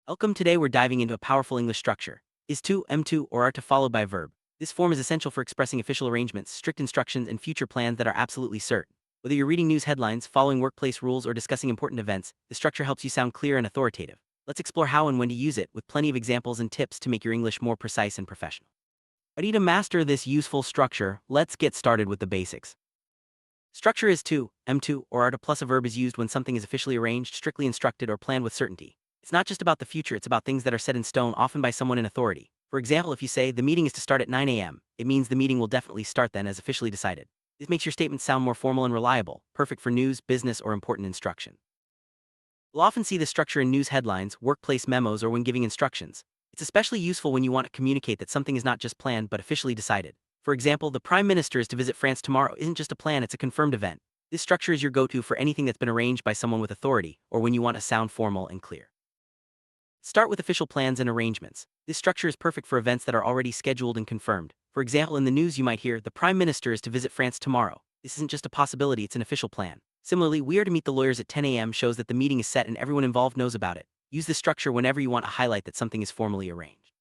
Welcome. Today we're diving into a powerful English structure. Is to, am to, or are to followed by a verb. This form is essential for expressing official arrangements, strict instructions, and future plans that are absolutely certain. Whether you're reading news headlines, following workplace rules, or discussing important events, the structure helps you sound clear and authoritative. Let's explore how and when to use it, with plenty of examples and tips to make your English more precise and professional. Ready to master this useful structure? Let's get started with the basics. Structure is to, am to, or are to plus a verb is used when something is officially arranged, strictly instructed, or planned with certainty. It's not just about the future, it's about things that are set in stone, often by someone in authority. For example, if you say, the meeting is to start at 9 a.m., it means the meeting will definitely start then, as officially decided. This makes your statement sound more formal and reliable, perfect for news, business, or important instruction. You'll often see this structure in news headlines, workplace memos, or when giving instructions. It's especially useful when you want to communicate that something is not just planned but officially decided. For example, the Prime Minister is to visit France tomorrow isn't just a plan, it's a confirmed event. This structure is your go-to for anything that's been arranged by someone with authority, or when you want to sound formal and clear. Start with official plans and arrangements. This structure is perfect for events that are already scheduled and confirmed. For example, in the news you might hear, the Prime Minister is to visit France tomorrow. This isn't just a possibility, it's an official plan. Similarly, we are to meet the lawyers at 10 a.m. shows that the meeting is set and everyone involved knows about it. Use this structure whenever you want to highlight that something is formally arranged.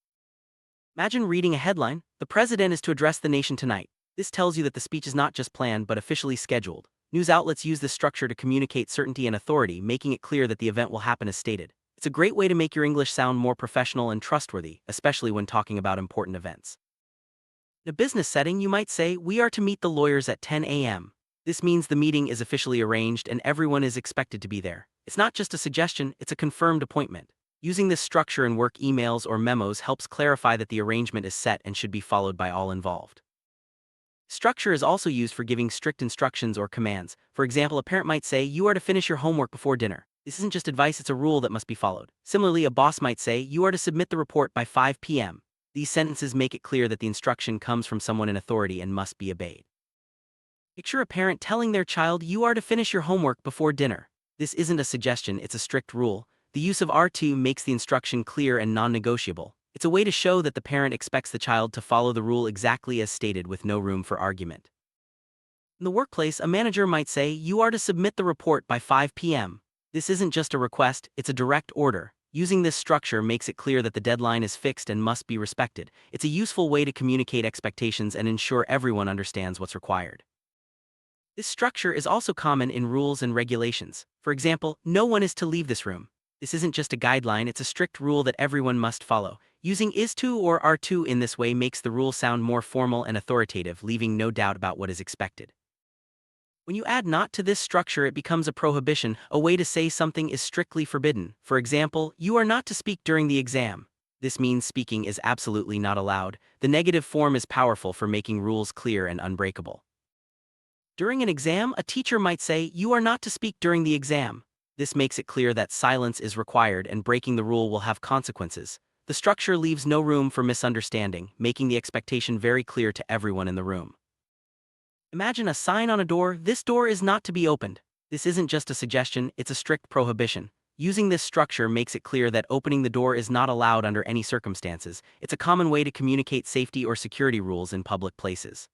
Imagine reading a headline, the president is to address the nation tonight. This tells you that the speech is not just planned but officially scheduled. News outlets use this structure to communicate certainty and authority, making it clear that the event will happen as stated. It's a great way to make your English sound more professional and trustworthy, especially when talking about important events. In a business setting, you might say, we are to meet the lawyers at 10 a.m. This means the meeting is officially arranged and everyone is expected to be there. It's not just a suggestion, it's a confirmed appointment. Using this structure in work emails or memos helps clarify that the arrangement is set and should be followed by all involved. Structure is also used for giving strict instructions or commands. For example, a parent might say, you are to finish your homework before dinner. This isn't just advice, it's a rule that must be followed. Similarly, a boss might say, you are to submit the report by 5 p.m. These sentences make it clear that the instruction comes from someone in authority and must be obeyed. Picture a parent telling their child, you are to finish your homework before dinner. This isn't a suggestion, it's a strict rule. The use of are to makes the instruction clear and non-negotiable. It's a way to show that the parent expects the child to follow the rule exactly as stated with no room for argument. In the workplace, a manager might say, you are to submit the report by 5 p.m. This isn't just a request, it's a direct order. Using this structure makes it clear that the deadline is fixed and must be respected. It's a useful way to communicate expectations and ensure everyone understands what's required. This structure is also common in rules and regulations. For example, no one is to leave this room. This isn't just a guideline, it's a strict rule that everyone must follow. Using is to or are to in this way makes the rule sound more formal and authoritative, leaving no doubt about what is expected. When you add not to this structure, it becomes a prohibition, a way to say something is strictly forbidden. For example, you are not to speak during the exam. This means speaking is absolutely not allowed. The negative form is powerful for making rules clear and unbreakable. During an exam, a teacher might say, you are not to speak during the exam. This makes it clear that silence is required and breaking the rule will have consequences. The structure leaves no room for misunderstanding, making the expectation very clear to everyone in the room. Imagine a sign on a door, this door is not to be opened. This isn't just a suggestion, it's a strict prohibition. Using this structure makes it clear that opening the door is not allowed under any circumstances. It's a common way to communicate safety or security rules in public places.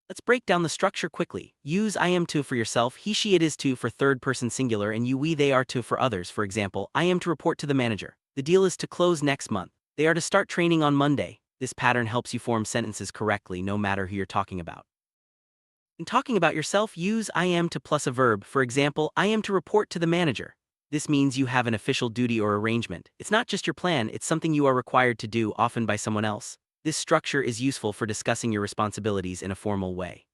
Let's break down the structure quickly. Use I am to for yourself, he, she, it is to for third person singular, and you, we, they are to for others. For example, I am to report to the manager. The deal is to close next month. They are to start training on Monday. This pattern helps you form sentences correctly no matter who you're talking about. In talking about yourself, use I am to plus a verb. For example, I am to report to the manager. This means you have an official duty or arrangement. It's not just your plan, it's something you are required to do, often by someone else. This structure is useful for discussing your responsibilities in a formal way.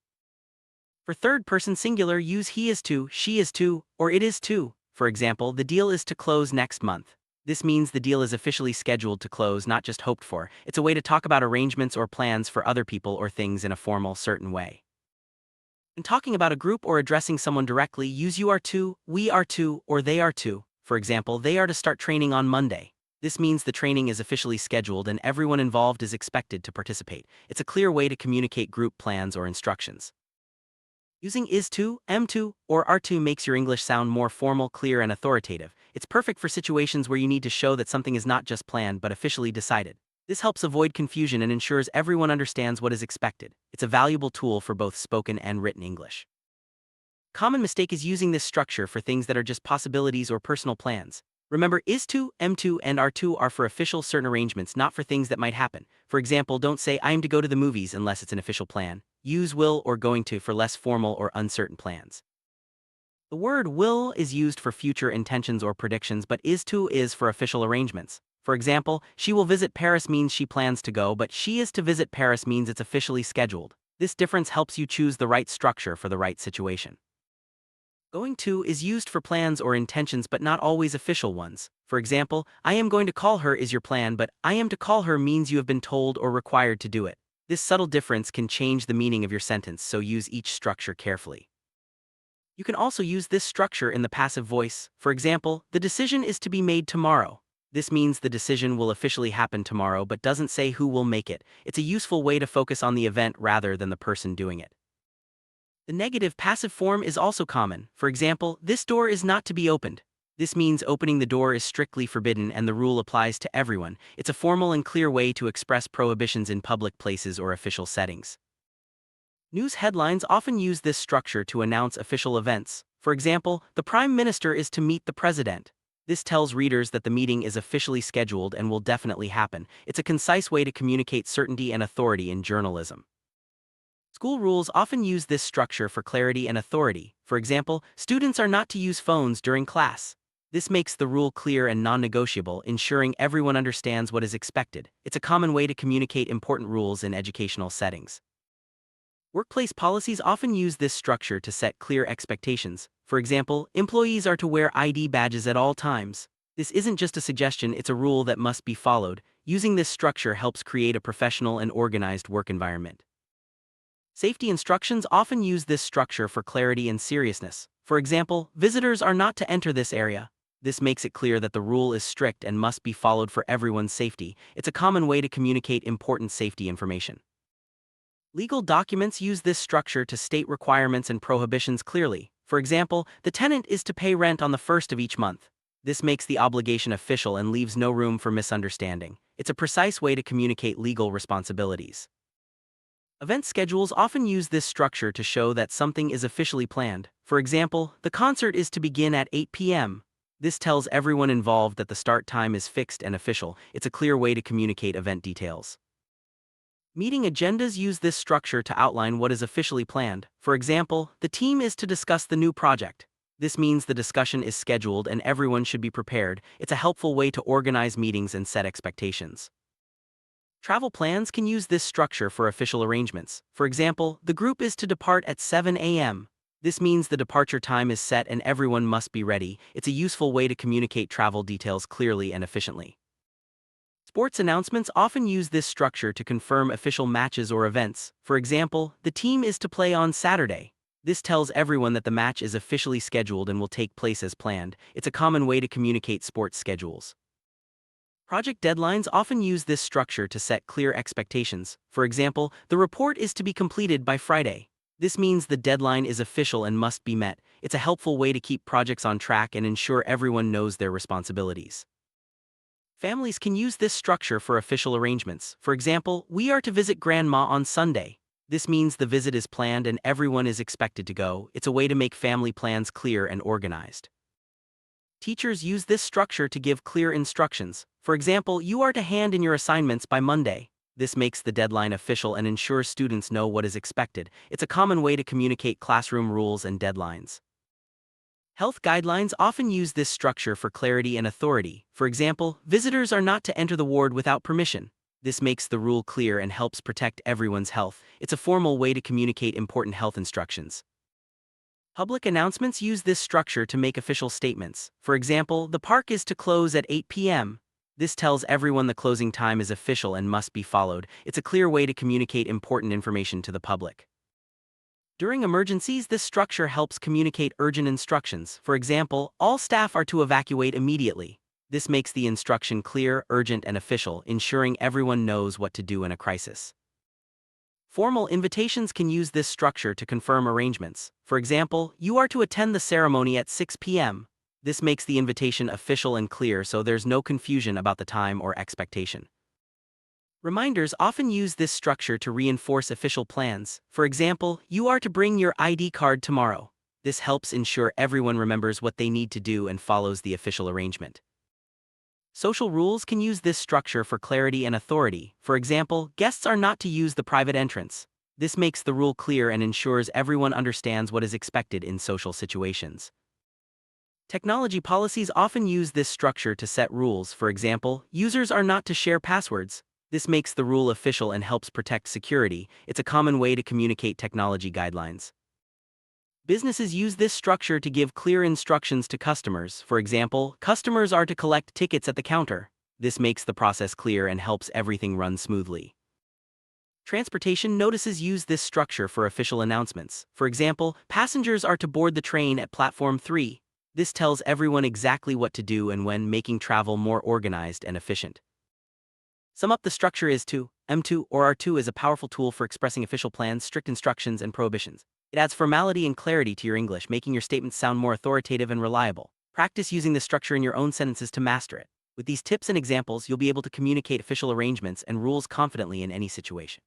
For third-person singular, use he is to, she is to, or it is to. For example, the deal is to close next month. This means the deal is officially scheduled to close, not just hoped for. It's a way to talk about arrangements or plans for other people or things in a formal, certain way. In talking about a group or addressing someone directly, use you are to, we are to, or they are to. For example, they are to start training on Monday. This means the training is officially scheduled and everyone involved is expected to participate. It's a clear way to communicate group plans or instructions. Using is to, am to, or are to makes your English sound more formal, clear, and authoritative. It's perfect for situations where you need to show that something is not just planned but officially decided. This helps avoid confusion and ensures everyone understands what is expected. It's a valuable tool for both spoken and written English. Common mistake is using this structure for things that are just possibilities or personal plans. Remember, is to, M2, and R2 are for official certain arrangements, not for things that might happen. For example, don't say I am to go to the movies unless it's an official plan. Use will or going to for less formal or uncertain plans. The word will is used for future intentions or predictions, but is to is for official arrangements. For example, she will visit Paris means she plans to go, but she is to visit Paris means it's officially scheduled. This difference helps you choose the right structure for the right situation. Going to is used for plans or intentions but not always official ones. For example, I am going to call her is your plan, but I am to call her means you have been told or required to do it. This subtle difference can change the meaning of your sentence, so use each structure carefully. You can also use this structure in the passive voice. For example, the decision is to be made tomorrow. This means the decision will officially happen tomorrow but doesn't say who will make it. It's a useful way to focus on the event rather than the person doing it. The negative passive form is also common. For example, this door is not to be opened. This means opening the door is strictly forbidden and the rule applies to everyone. It's a formal and clear way to express prohibitions in public places or official settings. News headlines often use this structure to announce official events. For example, the Prime Minister is to meet the President. This tells readers that the meeting is officially scheduled and will definitely happen. It's a concise way to communicate certainty and authority in journalism. School rules often use this structure for clarity and authority. For example, students are not to use phones during class. This makes the rule clear and non-negotiable, ensuring everyone understands what is expected. It's a common way to communicate important rules in educational settings. Workplace policies often use this structure to set clear expectations. For example, employees are to wear ID badges at all times. This isn't just a suggestion, it's a rule that must be followed. Using this structure helps create a professional and organized work environment. Safety instructions often use this structure for clarity and seriousness. For example, visitors are not to enter this area. This makes it clear that the rule is strict and must be followed for everyone's safety. It's a common way to communicate important safety information. Legal documents use this structure to state requirements and prohibitions clearly. For example, the tenant is to pay rent on the first of each month. This makes the obligation official and leaves no room for misunderstanding. It's a precise way to communicate legal responsibilities. Event schedules often use this structure to show that something is officially planned. For example, the concert is to begin at 8 p.m. This tells everyone involved that the start time is fixed and official. It's a clear way to communicate event details. Meeting agendas use this structure to outline what is officially planned. For example, the team is to discuss the new project. This means the discussion is scheduled and everyone should be prepared. It's a helpful way to organize meetings and set expectations. Travel plans can use this structure for official arrangements. For example, the group is to depart at 7 a.m. This means the departure time is set and everyone must be ready. It's a useful way to communicate travel details clearly and efficiently. Sports announcements often use this structure to confirm official matches or events. For example, the team is to play on Saturday. This tells everyone that the match is officially scheduled and will take place as planned. It's a common way to communicate sports schedules. Project deadlines often use this structure to set clear expectations. For example, the report is to be completed by Friday. This means the deadline is official and must be met. It's a helpful way to keep projects on track and ensure everyone knows their responsibilities. Families can use this structure for official arrangements. For example, we are to visit Grandma on Sunday. This means the visit is planned and everyone is expected to go. It's a way to make family plans clear and organized. Teachers use this structure to give clear instructions. For example, you are to hand in your assignments by Monday. This makes the deadline official and ensures students know what is expected. It's a common way to communicate classroom rules and deadlines. Health guidelines often use this structure for clarity and authority. For example, visitors are not to enter the ward without permission. This makes the rule clear and helps protect everyone's health. It's a formal way to communicate important health instructions. Public announcements use this structure to make official statements. For example, the park is to close at 8 p.m. This tells everyone the closing time is official and must be followed. It's a clear way to communicate important information to the public. During emergencies, this structure helps communicate urgent instructions. For example, all staff are to evacuate immediately. This makes the instruction clear, urgent, and official, ensuring everyone knows what to do in a crisis. Formal invitations can use this structure to confirm arrangements. For example, you are to attend the ceremony at 6 p.m. This makes the invitation official and clear so there's no confusion about the time or expectation. Reminders often use this structure to reinforce official plans. For example, you are to bring your ID card tomorrow. This helps ensure everyone remembers what they need to do and follows the official arrangement. Social rules can use this structure for clarity and authority. For example, guests are not to use the private entrance. This makes the rule clear and ensures everyone understands what is expected in social situations. Technology policies often use this structure to set rules. For example, users are not to share passwords. This makes the rule official and helps protect security. It's a common way to communicate technology guidelines. Businesses use this structure to give clear instructions to customers. For example, customers are to collect tickets at the counter. This makes the process clear and helps everything run smoothly. Transportation notices use this structure for official announcements. For example, passengers are to board the train at platform 3. This tells everyone exactly what to do and when, making travel more organized and efficient. Sum up: the structure is 2. M2 or R2 is a powerful tool for expressing official plans, strict instructions, and prohibitions. It adds formality and clarity to your English, making your statements sound more authoritative and reliable. Practice using this structure in your own sentences to master it. With these tips and examples, you'll be able to communicate official arrangements and rules confidently in any situation.